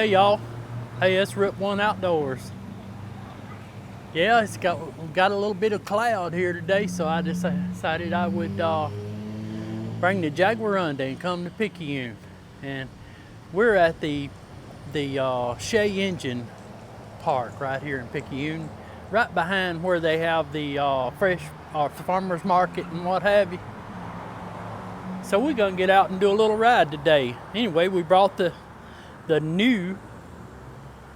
hey y'all. Hey, it's Rip One Outdoors. Yeah, we've got a little bit of cloud here today, so I decided I would bring the Jaguarundi and come to Picayune. And we're at the Shea Engine Park right here in Picayune, right behind where they have the fresh farmers market and what have you. So we're gonna get out and do a little ride today. Anyway, we brought the new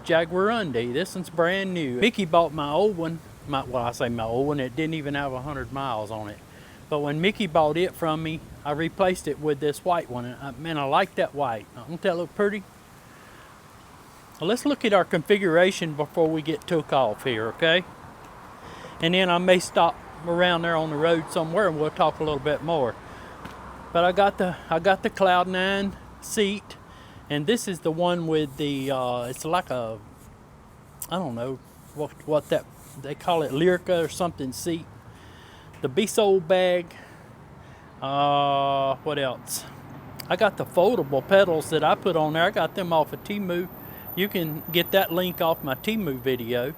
Jaguarundi. This one's brand new. Mickey bought my old one. I say my old one, it didn't even have 100 miles on it. But when Mickey bought it from me, I replaced it with this white one. And man, I like that white. Don't that look pretty? Well, let's look at our configuration before we get took off here, okay? And then I may stop around there on the road somewhere and we'll talk a little bit more. But I got the Cloud9 seat. And this is the one with the, it's like a, I don't know what that, they call it Lyrica or something seat. The Be-Sole bag. What else? I got the foldable pedals that I put on there. I got them off of Temu. You can get that link off my Temu video.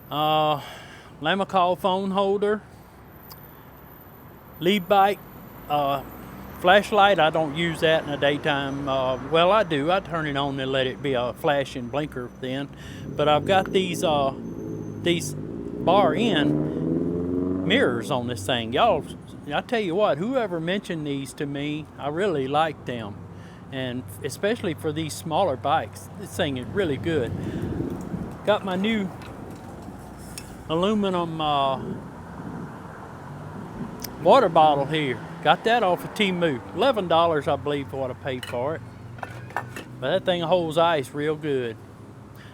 Lamicall phone holder. Lead bike. Flashlight, I don't use that in the daytime. Well, I do. I turn it on and let it be a flashing blinker then. But I've got these bar end mirrors on this thing. Y'all, I tell you what, whoever mentioned these to me, I really like them. And especially for these smaller bikes, this thing is really good. Got my new aluminum water bottle here. Got that off of Temu. $11, I believe, for what I paid for it. But that thing holds ice real good.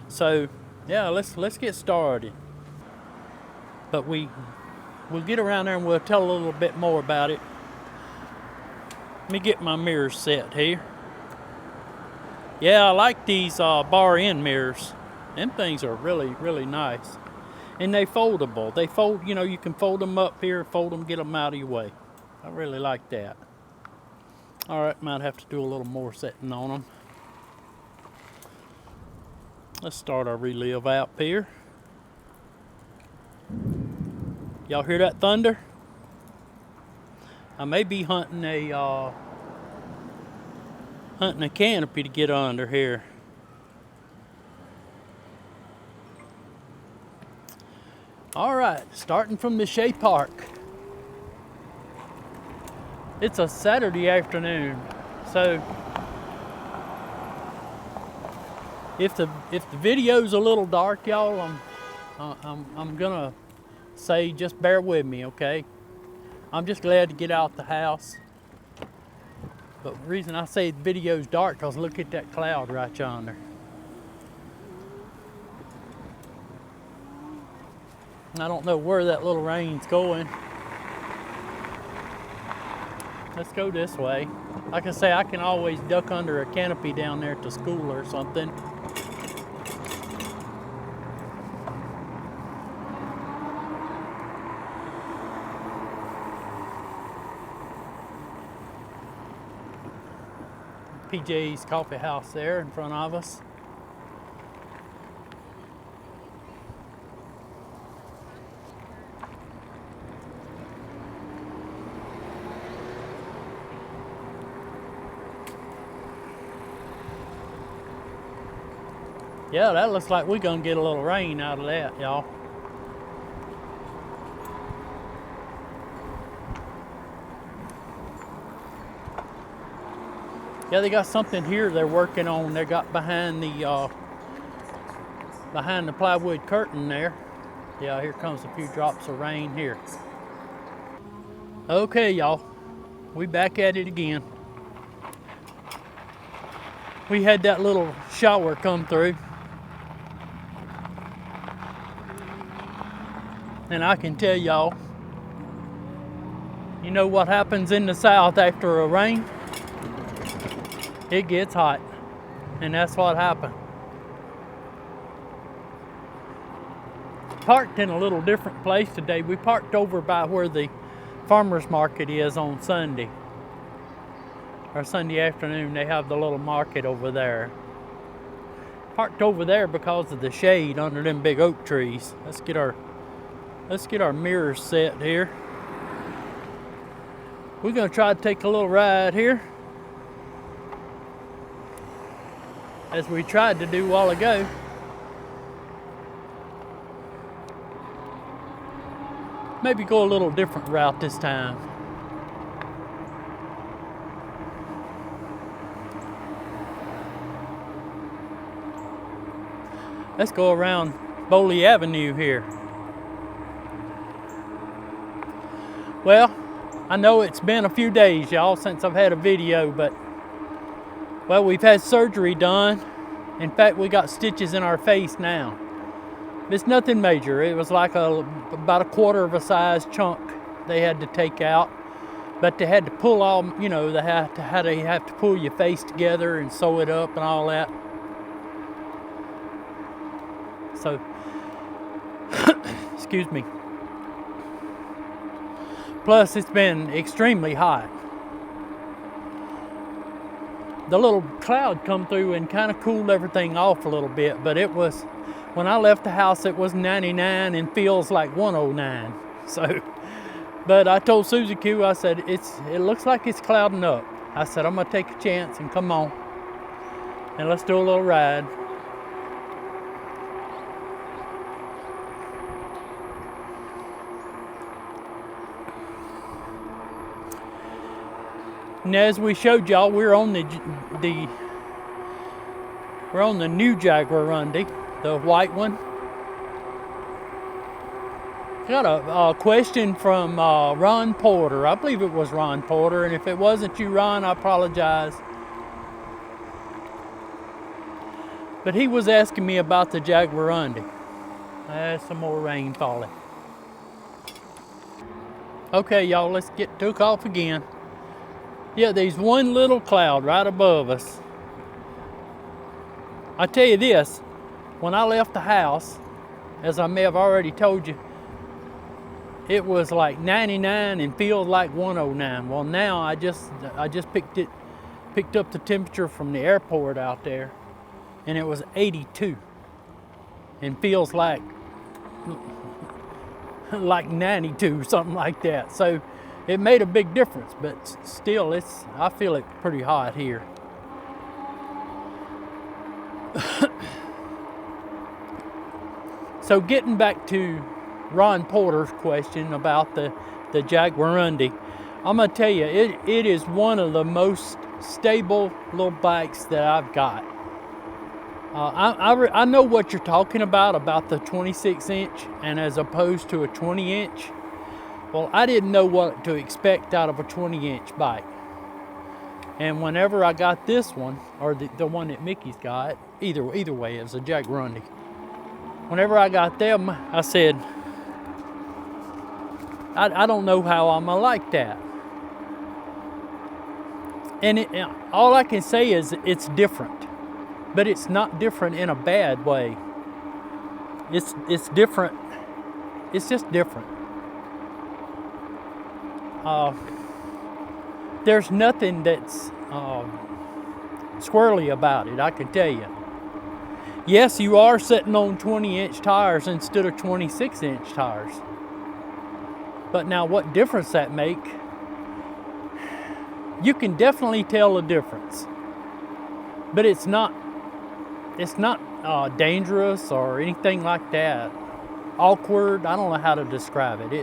So, yeah, let's get started. But we'll get around there and we'll tell a little bit more about it. Let me get my mirrors set here. Yeah, I like these bar end mirrors. Them things are really, really nice. And they foldable. They fold, you know, you can fold them up here, fold them, get them out of your way. I really like that. All right, might have to do a little more setting on them. Let's start our relive out here. Y'all hear that thunder? I may be hunting a canopy to get under here. All right, starting from the Shea Park. It's a Saturday afternoon, so if the video's a little dark, y'all, I'm gonna say just bear with me, okay? I'm just glad to get out the house. But the reason I say the video's dark, cause look at that cloud right yonder. I don't know where that little rain's going. Let's go this way. Like I say, I can always duck under a canopy down there to school or something. PJ's Coffee House there in front of us. Yeah, that looks like we're gonna get a little rain out of that, y'all. Yeah, they got something here they're working on. They got behind the plywood curtain there. Yeah, here comes a few drops of rain here. Okay, y'all, we back at it again. We had that little shower come through. And I can tell y'all, you know what happens in the South after a rain? It gets hot. And that's what happened. Parked in a little different place today. We parked over by where the farmers market is on Sunday. Or Sunday afternoon, they have the little market over there. parked over there because of the shade under them big oak trees. Let's get our mirrors set here. We're gonna try to take a little ride here, as we tried to do a while ago. Maybe go a little different route this time. Let's go around Boley Avenue here. Well, I know it's been a few days, y'all, since I've had a video, but, well, we've had surgery done. In fact, we got stitches in our face now. It's nothing major. It was like about a quarter of a size chunk they had to take out, but they had to pull all, you know, they have to pull your face together and sew it up and all that. So, excuse me. Plus, it's been extremely hot. The little cloud come through and kind of cooled everything off a little bit, but it was, when I left the house, it was 99 and feels like 109. So, but I told Susie Q, I said, it looks like it's clouding up. I said, I'm gonna take a chance and come on, and let's do a little ride. And as we showed y'all, we're on the new Jaguarundi, the white one. Got a question from Ron Porter. I believe it was Ron Porter, and if it wasn't you, Ron, I apologize. But he was asking me about the Jaguarundi. There's some more rain falling. Okay, y'all, let's took off again. Yeah, there's one little cloud right above us. I tell you this, when I left the house, as I may have already told you, it was like 99 and feels like 109. Well, now I just picked up the temperature from the airport out there, and it was 82 and feels like 92, something like that. So it made a big difference, but still, I feel it pretty hot here. So getting back to Ron Porter's question about the Jaguarundi, I'm gonna tell you, it is one of the most stable little bikes that I've got. I know what you're talking about the 26 inch and as opposed to a 20 inch. Well, I didn't know what to expect out of a 20-inch bike. And whenever I got this one, or the one that Mickey's got, either way, it was a Jaguarundi. Whenever I got them, I said, I don't know how I'm gonna like that. And all I can say is it's different, but it's not different in a bad way. It's different. It's just different. There's nothing that's squirrely about it, I can tell you. Yes, you are sitting on 20-inch tires instead of 26-inch tires. But now what difference that make? You can definitely tell a difference. But it's not dangerous or anything like that. Awkward, I don't know how to describe it.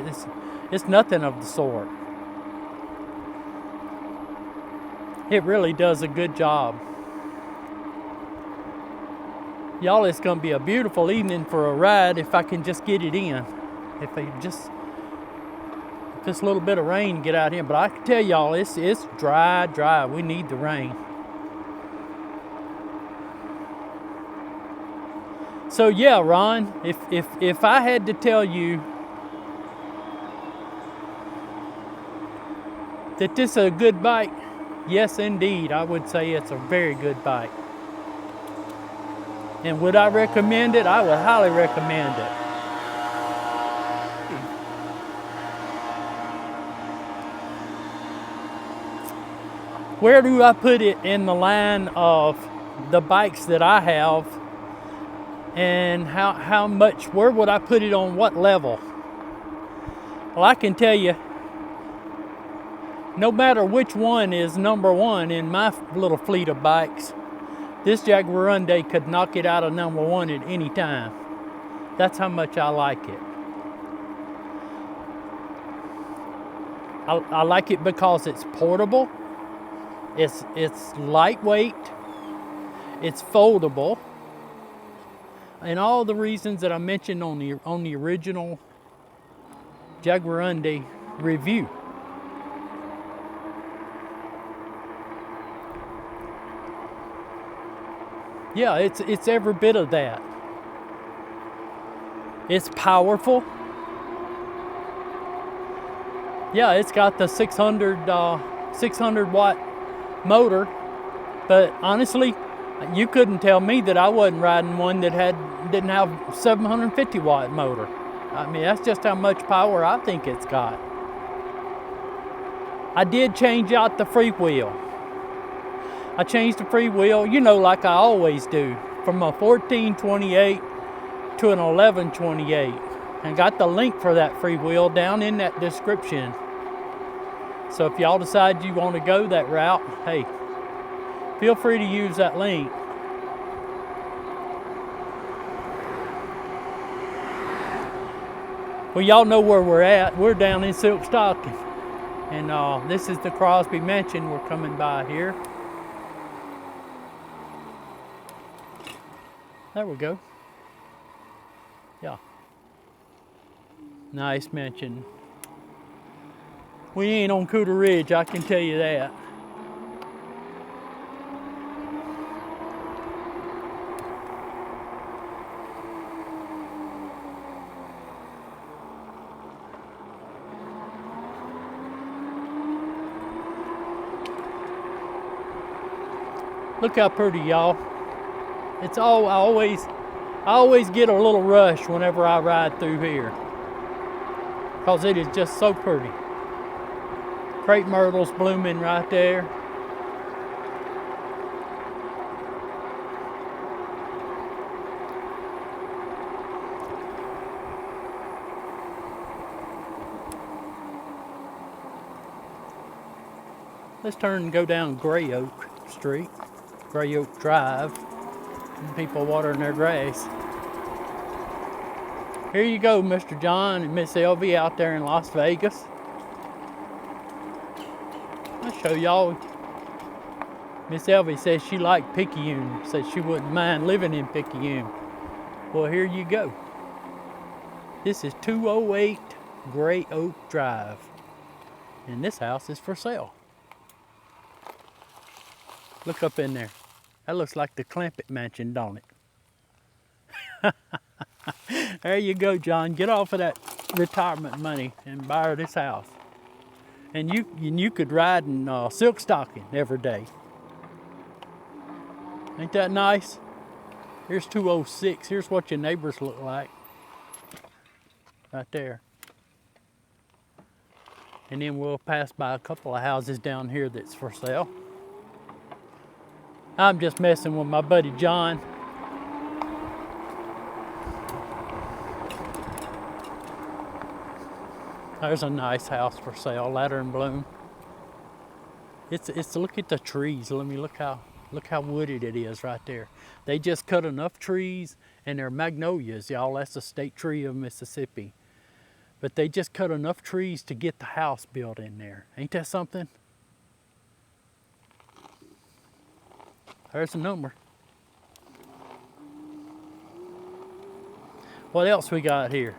It's nothing of the sort. It really does a good job. Y'all, it's gonna be a beautiful evening for a ride if I can just get it in. If this little bit of rain get out here. But I can tell y'all, it's dry. We need the rain. So yeah, Ron, if I had to tell you that this is a good bike, yes, indeed, I would say it's a very good bike. And would I recommend it? I would highly recommend it. Where do I put it in the line of the bikes that I have and how much, where would I put it on what level? Well, I can tell you, no matter which one is number one in my little fleet of bikes, this Jaguarundi could knock it out of number one at any time. That's how much I like it. I like it because it's portable, it's lightweight, it's foldable, and all the reasons that I mentioned on the original Jaguarundi review. Yeah, it's every bit of that. It's powerful. Yeah, it's got the 600 watt motor, but honestly, you couldn't tell me that I wasn't riding one that didn't have 750 watt motor. I mean, that's just how much power I think it's got. I did change out the freewheel. I changed the freewheel, you know, like I always do, from a 1428 to an 1128. And got the link for that freewheel down in that description. So if y'all decide you want to go that route, hey, feel free to use that link. Well, y'all know where we're at. We're down in Silk Stocking. And this is the Crosby Mansion we're coming by here. There we go. Yeah. Nice mansion. We ain't on Cooter Ridge, I can tell you that. Look how pretty, y'all. It's all, I always get a little rush whenever I ride through here, because it is just so pretty. Crepe myrtles blooming right there. Let's turn and go down Gray Oak Street, Gray Oak Drive, and people watering their grass. Here you go, Mr. John and Miss Elvie out there in Las Vegas. I'll show y'all. Miss Elvie says she liked Picayune, says she wouldn't mind living in Picayune. Well, here you go. This is 208 Gray Oak Drive, and this house is for sale. Look up in there. That looks like the Clampett Mansion, don't it? There you go, John. Get off of that retirement money and buy her this house. And you could ride in silk stocking every day. Ain't that nice? Here's 206. Here's what your neighbors look like. Right there. And then we'll pass by a couple of houses down here that's for sale. I'm just messing with my buddy John. There's a nice house for sale, ladder and bloom. It's look at the trees. Let me look how wooded it is right there. They just cut enough trees, and they're magnolias, y'all. That's a state tree of Mississippi. But they just cut enough trees to get the house built in there. Ain't that something? There's a number. What else we got here?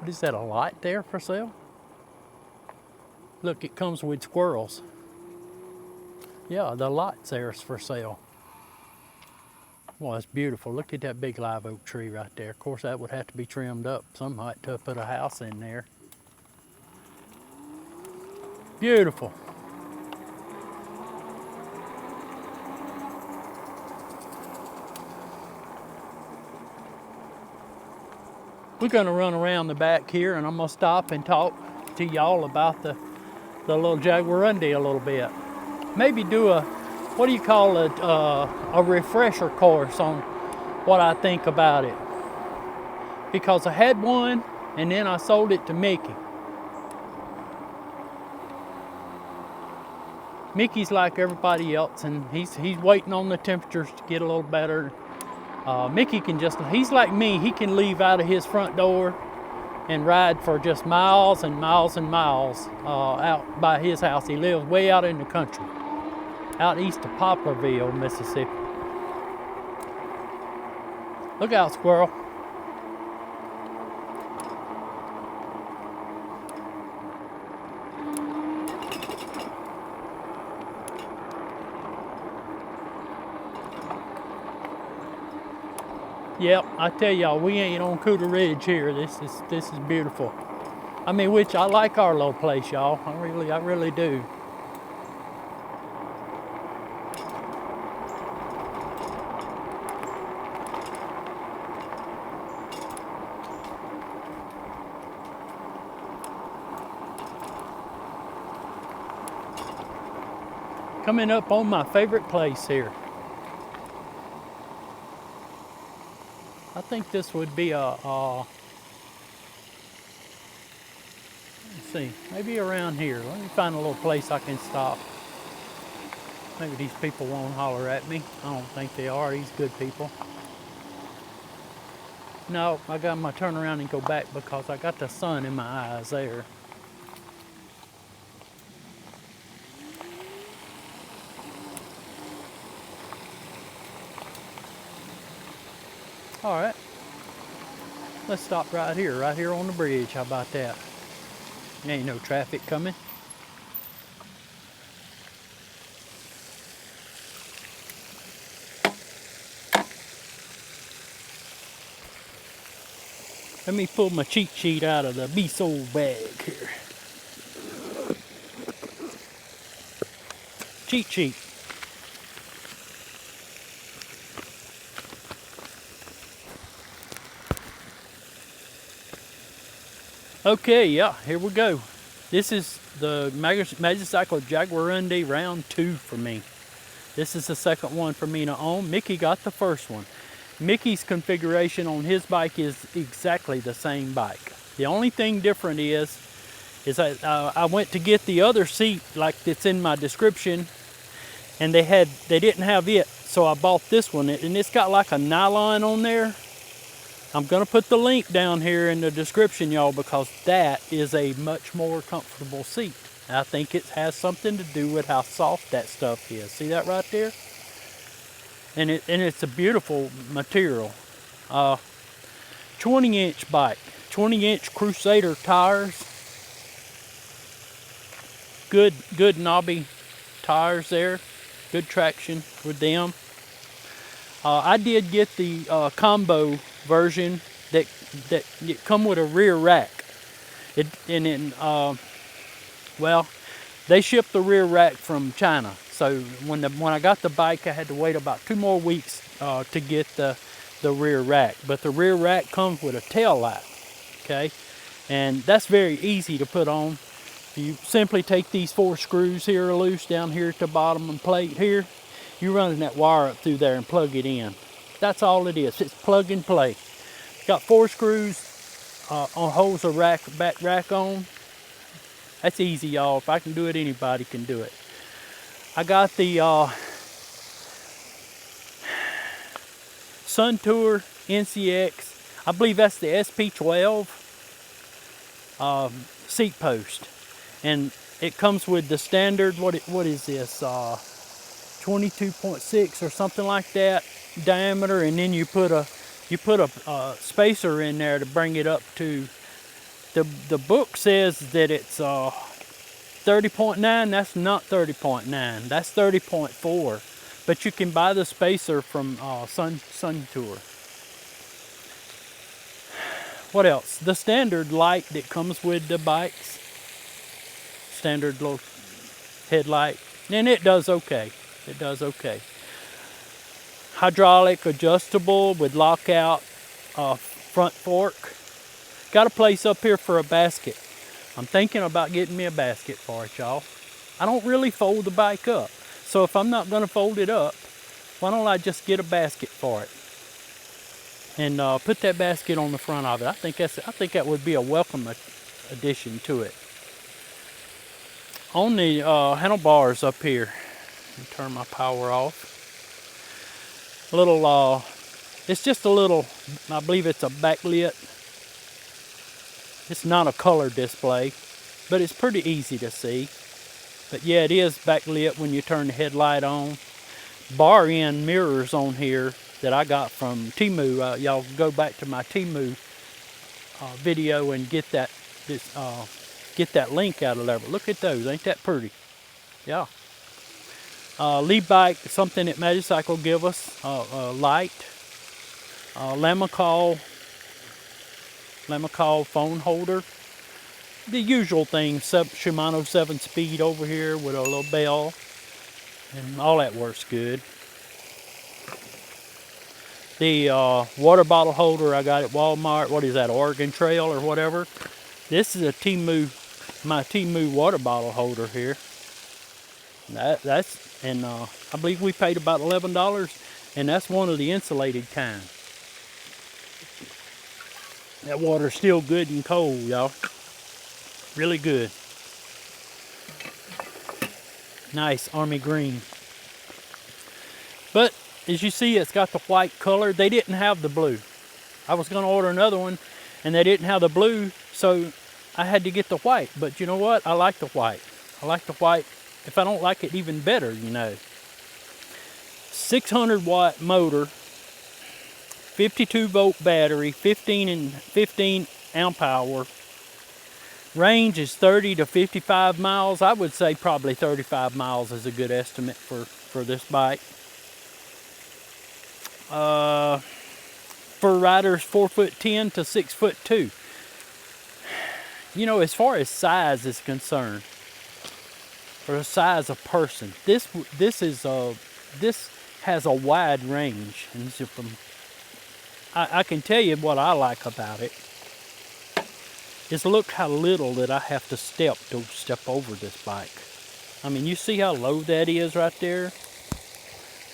What is that, a light there for sale? Look, it comes with squirrels. Yeah, the light's there is for sale. Well, it's beautiful. Look at that big live oak tree right there. Of course, that would have to be trimmed up somewhat to put a house in there. Beautiful. We're gonna run around the back here, and I'm gonna stop and talk to y'all about the little Jaguarundi a little bit. Maybe do a what do you call it, a refresher course on what I think about it. Because I had one and then I sold it to Mickey. Mickey's like everybody else, and he's waiting on the temperatures to get a little better. Mickey can he's like me, he can leave out of his front door and ride for just miles and miles and miles out by his house. He lives way out in the country, out east of Poplarville, Mississippi. Look out, squirrel. Yep, I tell y'all, we ain't on Cooter Ridge here. This is beautiful. I mean, which I like our little place, y'all. I really do. Coming up on my favorite place here. I think this would be let's see, maybe around here. Let me find a little place I can stop. Maybe these people won't holler at me. I don't think they are. These good people. No, I got my turn around and go back because I got the sun in my eyes there. All right, let's stop right here on the bridge. How about that? There ain't no traffic coming. Let me pull my cheat sheet out of the B-Soul bag here. Cheat sheet. Okay, yeah, here we go. This is the Magicycle Jaguarundi round 2 for me. This is the second one for me to own. Mickey got the first one. Mickey's configuration on his bike is exactly the same bike. The only thing different is I went to get the other seat like it's in my description, and they didn't have it, so I bought this one, and it's got like a nylon on there. I'm gonna put the link down here in the description, y'all, because that is a much more comfortable seat. I think it has something to do with how soft that stuff is. See that right there? And it's a beautiful material. 20-inch bike, 20-inch Crusader tires. Good knobby tires there. Good traction with them. I did get the combo version that it come with a rear rack. Well, they shipped the rear rack from China. So when I got the bike, I had to wait about 2 more weeks to get the rear rack. But the rear rack comes with a tail light, okay? And that's very easy to put on. You simply take these 4 screws here loose down here at the bottom and plate here. You run that wire up through there and plug it in. That's all it is. It's plug and play. Got 4 screws on holes a back rack on. That's easy, y'all. If I can do it, anybody can do it. I got the Sun Tour NCX. I believe that's the SP12 seat post, and it comes with the standard. What is this? 22.6 or something like that diameter, and then you put a spacer in there to bring it up to the book says that it's 30.9. That's not 30.9, that's 30.4, but you can buy the spacer from Sun Tour. What else? The standard light that comes with the bikes, standard little headlight, and it does okay. It does okay. Hydraulic, adjustable with lockout front fork. Got a place up here for a basket. I'm thinking about getting me a basket for it, y'all. I don't really fold the bike up. So if I'm not going to fold it up, why don't I just get a basket for it and put that basket on the front of it? I think that would be a welcome addition to it. On the handlebars up here, let me turn my power off. A little, it's just a little, I believe it's a backlit. It's not a color display, but it's pretty easy to see. But yeah, it is backlit when you turn the headlight on. Bar end mirrors on here that I got from Temu. Y'all go back to my Temu video and get that link out of there. But look at those, ain't that pretty? Yeah. Lead bike, something that Magicycle give us, light, Lamicall phone holder, the usual thing, Shimano 7-speed over here with a little bell, and all that works good. The water bottle holder I got at Walmart, what is that, Oregon Trail or whatever. This is my Temu water bottle holder here. And I believe we paid about $11, and that's one of the insulated kind. That water's still good and cold, y'all. Really good. Nice army green. But as you see, it's got the white color. They didn't have the blue. I was going to order another one, and they didn't have the blue, so I had to get the white. But you know what? I like the white. I like the white. If I don't like it, even better, you know. 600 watt motor, 52 volt battery, 15 amp hour. Range is 30 to 55 miles. I would say probably 35 miles is a good estimate for this bike. For riders 4'10" to 6'2". You know, as far as size is concerned, or the size of person, this has a wide range, and I can tell you what I like about it is look how little that I have to step over this bike. I mean, you see how low that is right there?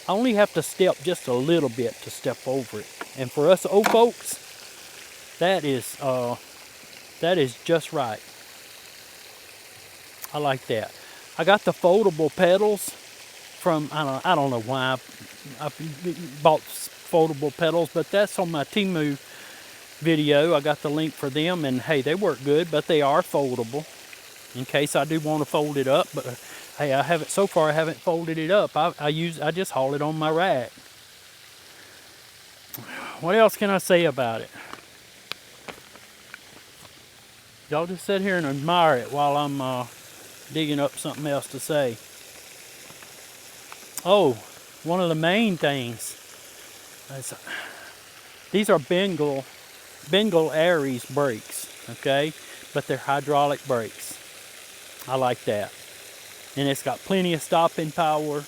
I only have to step just a little bit to step over it. And for us old folks, that is just right. I like that. I got the foldable pedals from, I don't know why I bought foldable pedals, but that's on my Temu video. I got the link for them, and hey, they work good, but they are foldable in case I do want to fold it up. But hey, so far I haven't folded it up. I just haul it on my rack. What else can I say about it? Y'all just sit here and admire it while I'm digging up something else to say. Oh, one of the main things is these are Bengal Aries brakes, okay? But they're hydraulic brakes. I like that. And it's got plenty of stopping power.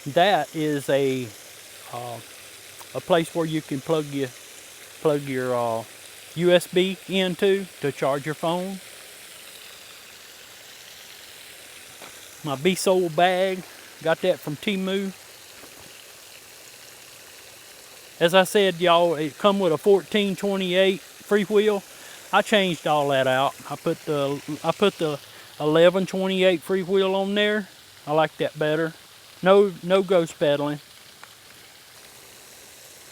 That is a place where you can plug your USB into to charge your phone. My B-Sole bag, got that from Temu. As I said, y'all, it come with a 1428 Freewheel. I changed all that out. I put the 1128 Freewheel on there. I like that better. No ghost pedaling.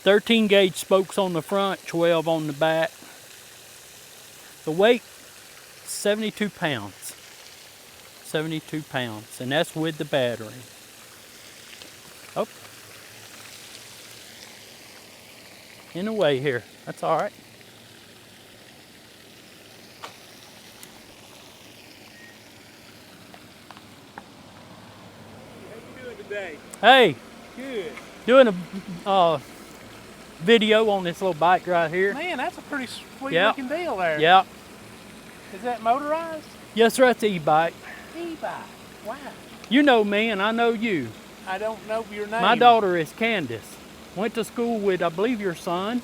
13 gauge spokes on the front, 12 on the back. The weight, 72 pounds. 72 pounds, and that's with the battery. Oh, in the way here. That's all right. How you doing today? Hey. Good. Doing a video on this little bike right here. Man, that's a pretty sweet looking deal there. Yeah. Is that motorized? Yes, sir, it's e-bike. E-bike. Wow. You know me and I know you. I don't know your name. My daughter is Candace. Went to school with, I believe, your son.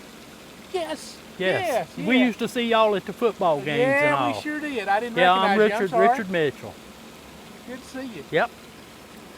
Yes. Yes. Yes. We used to see y'all at the football games and all. Yeah, we sure did. I didn't Yeah, recognize I'm you. I'm sorry. Richard Mitchell. Good to see you. Yep.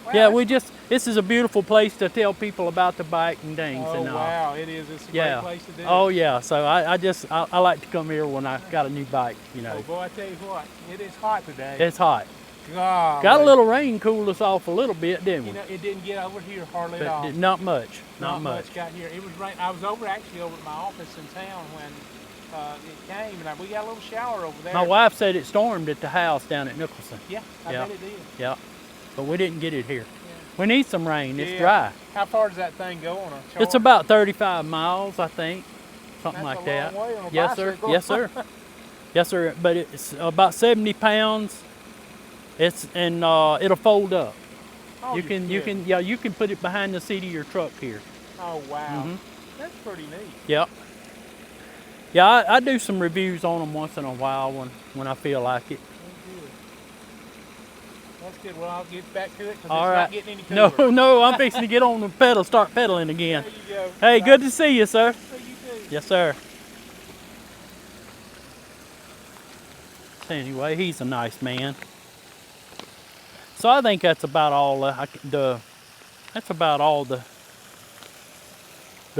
Wow, Yeah, that's- this is a beautiful place to tell people about the bike and things Oh and all. wow, it is. It's a Yeah. great place to do Oh it. yeah. So I like to come here when I got a new bike. You know, Oh boy, I tell you what, it is hot today. it's hot. God, Got a little rain cooled us off a little bit, didn't we? You know, it didn't get over here hardly at But all. not much. Not much got here. It was rain. I was actually over at my office in town when it came, and we got a little shower over there. My wife said it stormed at the house down at Nicholson. Yeah, I bet it did. Yeah, but we didn't get it here. Yeah. We need some rain. It's Yeah. dry. How far does that thing go on a charge? It's about 35 miles, I think, something That's like a long that. way on a Yes, sir. bicycle. Yes, sir. Yes, sir. But it's about 70 pounds. It'll fold up. Oh, you can put it behind the seat of your truck here. Oh wow, Mhm. that's pretty neat. Yep. Yeah, I do some reviews on them once in a while when I feel like it. Oh, good. That's good. Well, I'll get back to it because All it's right. not getting any cooler. No, I'm fixing to get on the pedal, start pedaling again. There you go. Hey, good to see you, sir. So you do. Yes, sir. Anyway, he's a nice man. So I think that's about all that's about all the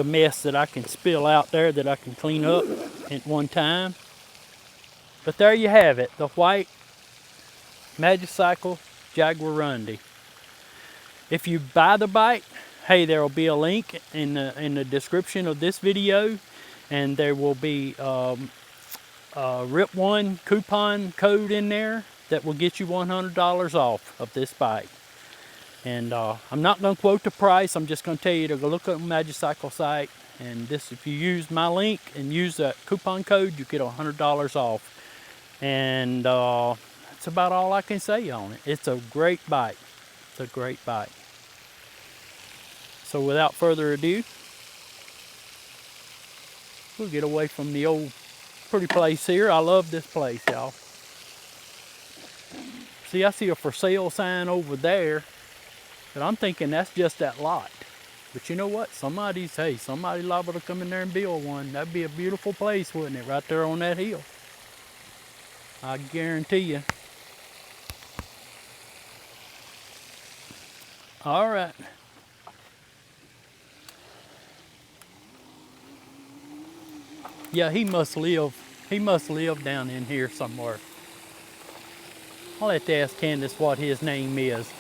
mess that I can spill out there that I can clean up at one time. But there you have it, the white Magicycle Jaguarundi. If you buy the bike, hey, there will be a link in the description of this video, and there will be a RIP1 coupon code in there that will get you $100 off of this bike. And I'm not going to quote the price. I'm just going to tell you to go look up the Magicycle site, and if you use my link and use that coupon code, you get $100 off. And that's about all I can say on it. It's a great bike. It's a great bike. So without further ado, we'll get away from the old pretty place here. I love this place, y'all. See, I see a for sale sign over there, but I'm thinking that's just that lot. But you know what? Somebody liable to come in there and build one. That'd be a beautiful place, wouldn't it? Right there on that hill. I guarantee you. All right. Yeah, he must live down in here somewhere. I'll have to ask Candace what his name is.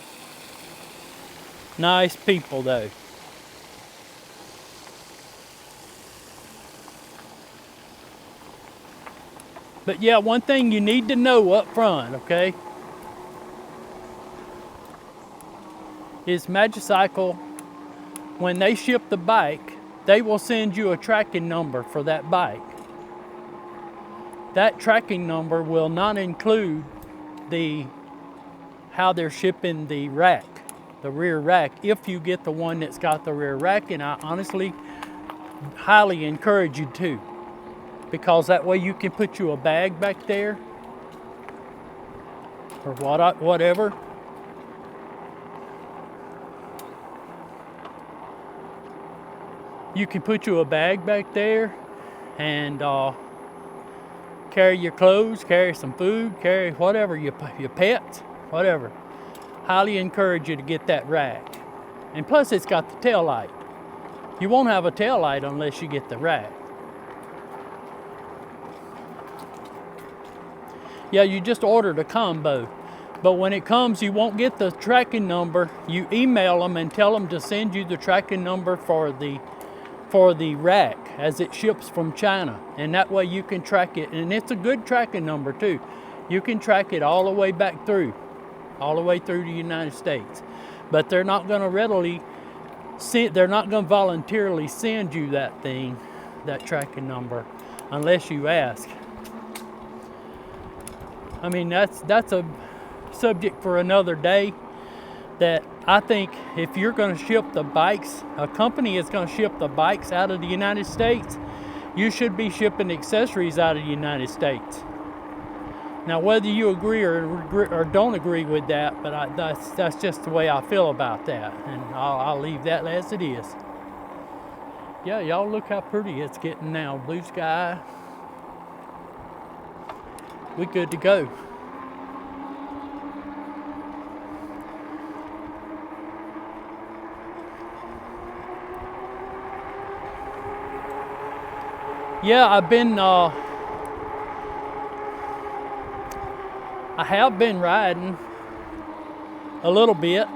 Nice people though. But yeah, one thing you need to know up front, okay, is Magicycle, when they ship the bike, they will send you a tracking number for that bike. That tracking number will not include how they're shipping the rack, the rear rack, if you get the one that's got the rear rack, and I honestly highly encourage you to, because that way you can put you a bag back there or whatever. You can put you a bag back there and carry your clothes, carry some food, carry whatever, your pets, whatever. Highly encourage you to get that rack. And plus it's got the tail light. You won't have a tail light unless you get the rack. Yeah, you just ordered a combo. But when it comes, you won't get the tracking number. You email them and tell them to send you the tracking number for the rack as it ships from China, and that way you can track it, and it's a good tracking number too. You can track it all the way back through, all the way through the United States. But they're not going to voluntarily send you that tracking number unless you ask. I mean, that's a subject for another day. That I think if you're going to ship the bikes, a company is going to ship the bikes out of the United States, you should be shipping accessories out of the United States. Now, whether you agree or don't agree with that, but that's just the way I feel about that, and I'll leave that as it is. Yeah, y'all look how pretty it's getting now. Blue sky. We good to go. Yeah, I have been riding a little bit.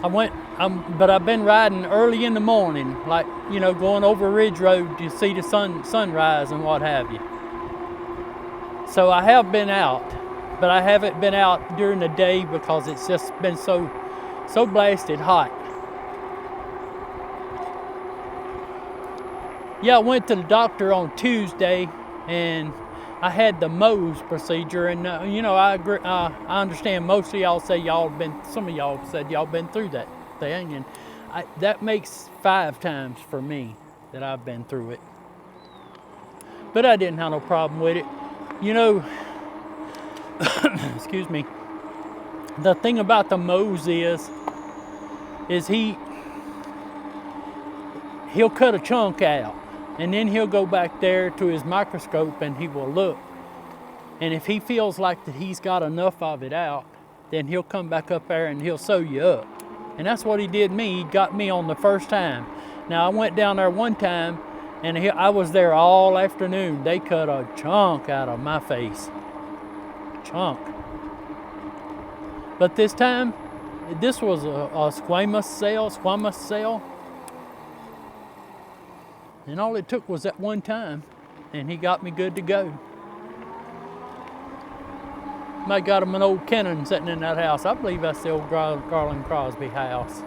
But I've been riding early in the morning, like, you know, going over Ridge Road to see the sunrise and what have you. So I have been out, but I haven't been out during the day because it's just been so blasted hot. Yeah, I went to the doctor on Tuesday, and I had the Mohs procedure, and you know, I agree. I understand most of y'all say some of y'all said y'all been through that thing, and that makes 5 times for me that I've been through it. But I didn't have no problem with it. You know, excuse me. The thing about the Mohs is he'll cut a chunk out, and then he'll go back there to his microscope and he will look. And if he feels like that he's got enough of it out, then he'll come back up there and he'll sew you up. And that's what he did me. He got me on the first time. Now, I went down there one time, and I was there all afternoon. They cut a chunk out of my face. Chunk. But this time, this was a squamous cell. And all it took was that one time, and he got me good to go. I got him an old cannon sitting in that house. I believe that's the old Garland Crosby house.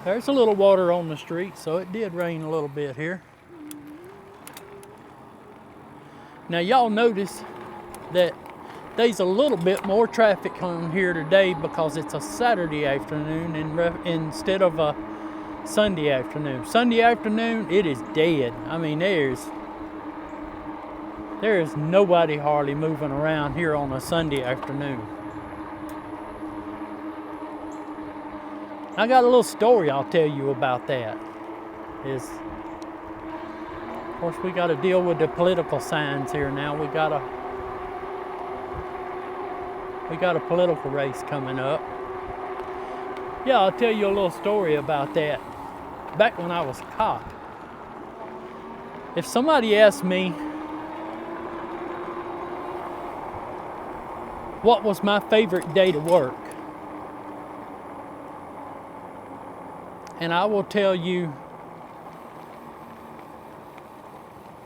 There's a little water on the street, so it did rain a little bit here. Now y'all notice that there's a little bit more traffic on here today because it's a Saturday afternoon instead of a Sunday afternoon. Sunday afternoon, it is dead. I mean, there is nobody hardly moving around here on a Sunday afternoon. I got a little story I'll tell you about that. Of course, we got to deal with the political signs here now. We got a political race coming up. Yeah, I'll tell you a little story about that. Back when I was a cop, if somebody asked me what was my favorite day to work, and I will tell you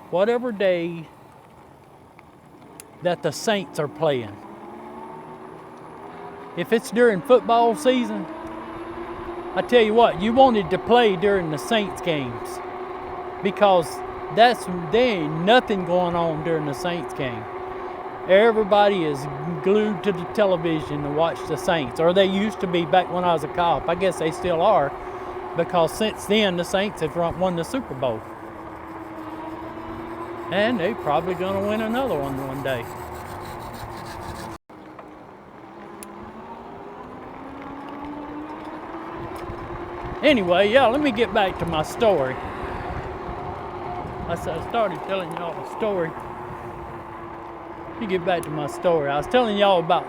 whatever day that the Saints are playing. If it's during football season, I tell you what, you wanted to play during the Saints games because there ain't nothing going on during the Saints game. Everybody is glued to the television to watch the Saints, or they used to be back when I was a cop. I guess they still are, because since then the Saints have won the Super Bowl. And they're probably going to win another one day. Anyway, yeah, let me get back to my story. I started telling y'all a story. Let me get back to my story. I was telling y'all about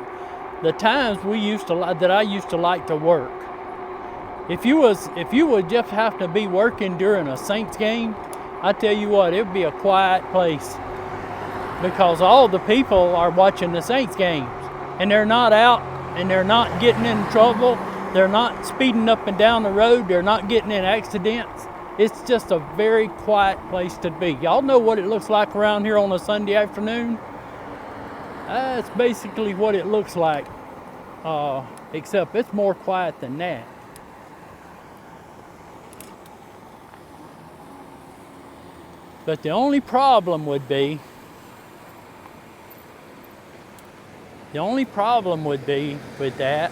the times that I used to like to work. If you would just have to be working during a Saints game, I tell you what, it would be a quiet place because all the people are watching the Saints games, and they're not out, and they're not getting in trouble. They're not speeding up and down the road. They're not getting in accidents. It's just a very quiet place to be. Y'all know what it looks like around here on a Sunday afternoon? That's basically what it looks like, except it's more quiet than that. But the only problem would be with that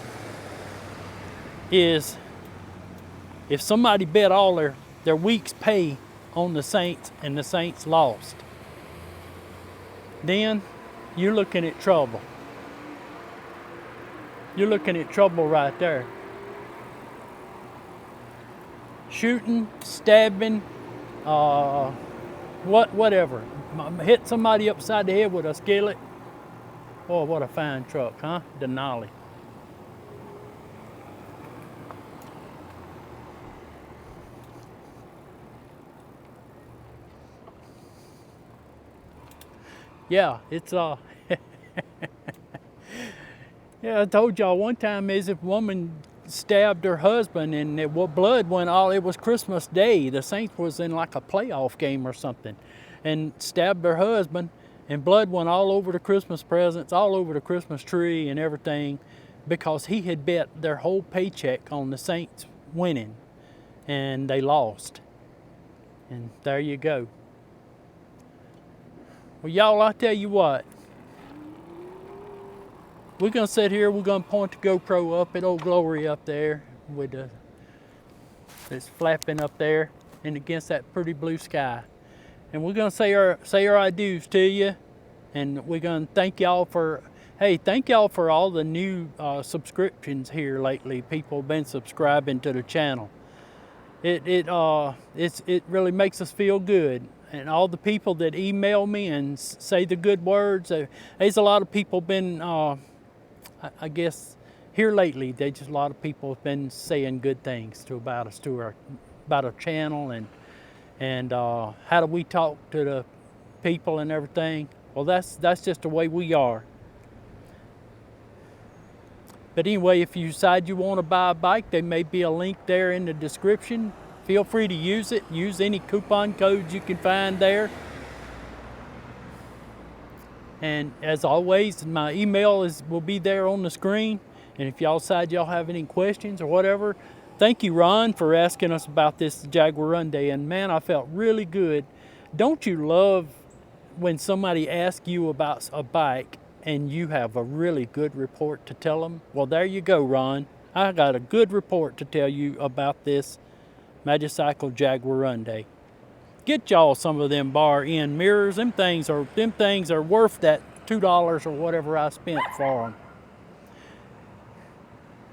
is if somebody bet all their week's pay on the Saints and the Saints lost, then you're looking at trouble. You're looking at trouble right there. Shooting, stabbing, whatever. Hit somebody upside the head with a skillet. Oh, what a fine truck, huh? Denali. Yeah, it's yeah, I told y'all one time is if a woman stabbed her husband and blood went all, it was Christmas Day. The Saints was in like a playoff game or something and stabbed her husband and blood went all over the Christmas presents, all over the Christmas tree and everything because he had bet their whole paycheck on the Saints winning and they lost. And there you go. Well, y'all, I tell you what, we're gonna sit here, we're gonna point the GoPro up at Old Glory up there with it's flapping up there and against that pretty blue sky. And we're gonna say our adieus to you, and we're gonna thank y'all for, hey, thank y'all for all the new subscriptions here lately. People have been subscribing to the channel. It really makes us feel good. And all the people that email me and say the good words, there's a lot of people been, I guess, here lately. There's just a lot of people have been saying good things about us, about our channel, and how do we talk to the people and everything. Well, that's just the way we are. But anyway, if you decide you want to buy a bike, there may be a link there in the description. Feel free to use it. Use any coupon codes you can find there. And as always, my email will be there on the screen. And if y'all decide y'all have any questions or whatever, thank you, Ron, for asking us about this Jaguarundi. And man, I felt really good. Don't you love when somebody asks you about a bike and you have a really good report to tell them? Well, there you go, Ron. I got a good report to tell you about this Magicycle Jaguarundi. Get y'all some of them bar end mirrors. Them things are worth that $2 or whatever I spent for them.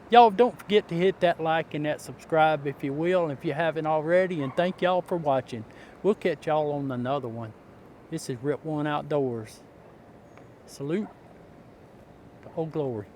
Y'all don't forget to hit that like and that subscribe if you will, if you haven't already, and thank y'all for watching. We'll catch y'all on another one. This is Rip One Outdoors. Salute to Old Glory.